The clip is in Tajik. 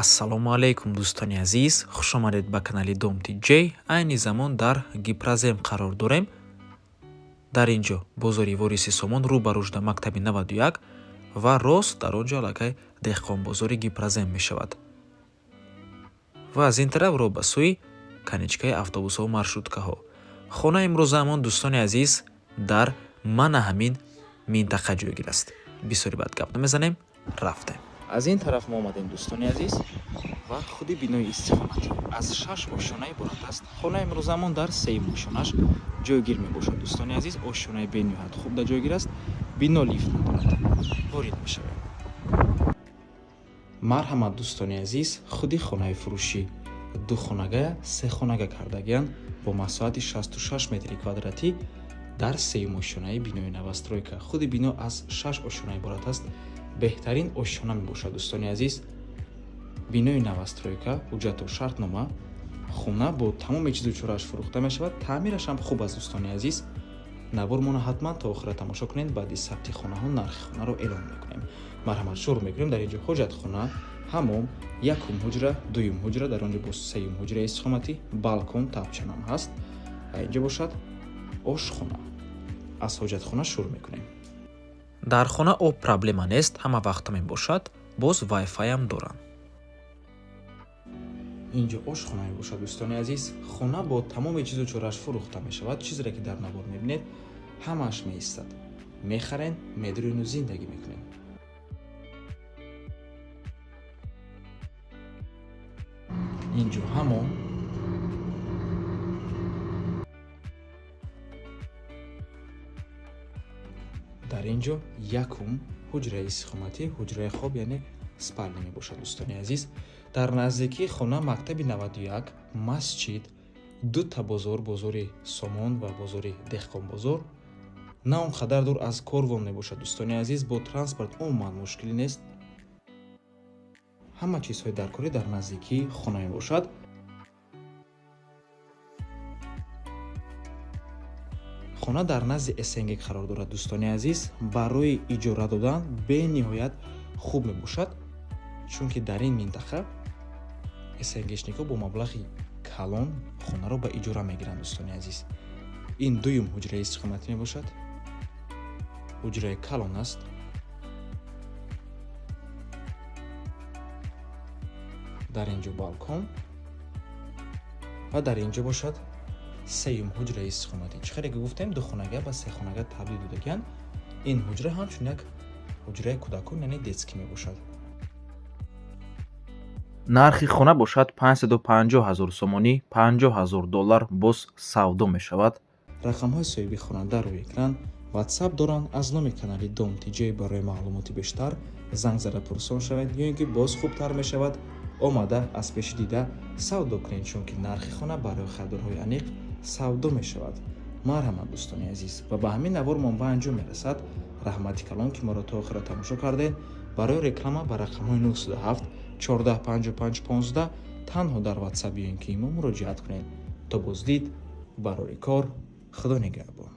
ассалому алайкум дӯстони азиз, хушомадед ба канали Domti J. айни замон дар Гипразем қарор дорем. дар инҷо бозори вориси Сомон рӯ ба рӯ шуда мактаби 91 ва рост дар он ҷо аллакай деҳқонбозори Гипразем мешавад. ва аз ин тараф ро ба сӯи каничкаи автобусҳо маршруткаҳо. хонаи имрӯзаамон дӯстони азиз дар мана ҳамин минтақа ҷойгир аст. бисёри бад гап намезанем, рафтем. аз ин тараф мо омадем дӯстони азиз ва худи бинои истиқомат аз 6 ошёна иборат аст. хонаи имрӯзаамон дар 3 ошёнаш ҷойгир мебошад. дӯстони азиз, ошёнаи бениҳоят хуб дар ҷойгир аст. бино лифт надорад. ворид мешавем. марҳамат дӯстони азиз, худи хонаи фурӯшӣ духонагая сехонага кардагиянд бо масоҳати 66 метри квадратӣ дар 3 ошёнаи бинои новостройка. худи бино аз 6 ошёна иборат аст. беҳтарин ошёна мебошад дӯстони азиз. бинои новостройка, ҳуҷҷату шартнома, хона бо тамоми чизу чорааш фурӯхта мешавад. таъмираш ҳам хуб аст дӯстони азиз. навормона ҳатман то охира тамошо кунед. баъди сабти хонаҳо нархи хонаро эълон мекунем. марҳамат, шурӯъ мекунем. дар инҷо ҳоҷатхона, ҳаммом, якум ҳуҷра, дуюм ҳуҷра, дар он ҷо бо сеюм ҳуҷраи истиқоматӣ, балкон, тапчанам ҳаст. ва инҷо бошад ошхона. аз ҳоҷатхона шурӯъ мекунем. дар хона об проблема нест, ҳама вақта мебошад. боз вайфайам доранд. инҷо ошхона мебошад дӯстони азиз. хона бо тамоми чизу чорааш фурӯхта мешавад. чизере ки дар навор мебинед ҳамааш меистад. мехарен, медурину, зиндагӣ мекунем. инҷо ҳамон, дар инҷо якум ҳуҷраи истиқоматӣ, ҳуҷраи хоб, яъне спальня мебошад дӯстони азиз. дар наздикии хона мактаби 91, масҷид, дута бозор, бозори Сомон ва бозори Деҳқонбозор. на он қадар дур аз корвон мебошад дӯстони азиз. бо транспорт умуман мушкилӣ нест. ҳама чизҳои даркорӣ дар наздикии хона мебошад. хона дар назди СНГ қарор дорад дӯстони азиз. барои иҷора додан бениҳоят хуб мебошад, чунки дар ин минтақа СНГшникҳо бо маблағи калон хонаро ба иҷора мегиранд дӯстони азиз. ин дуюм ҳуҷраи истиқоматӣ мебошад. ҳуҷраи калон аст. дар инҷо балкон ва дар инҷо бошад сеюм ҳуҷраи истиқоматӣ. чӣ қадar ки гуфтем, духонага ба сехонага табдил додагиянд. ин ҳуҷра ҳамчун як ҳуҷраи кӯдакон, яъне детский мебошад. нархи хона бошад 550 000 сомонӣ, 50 000 доллар боз савдо мешавад. рақамҳои соҳиби хона дар рӯи экран. ватсап доранд. аз номи канали Domti J барои маълумоти бештар занг зада пурсон шавед, ё ин ки боз хубтар мешавад, омада аз пеши дида савдо кунед, чунки нархи хона барои харидорҳои аниқ савдо мешавад. марҳамат дӯстони азиз, ва ба ҳамин навор мо ба анҷом мерасад. раҳмати калон ки моро то охира тамошо кардед. барои реклама ба рақамҳои 907 14 55 15 танҳо дар ватсап ё ин ки имо муроҷиат кунед. то боздид, барори кор. худо нигаҳбон.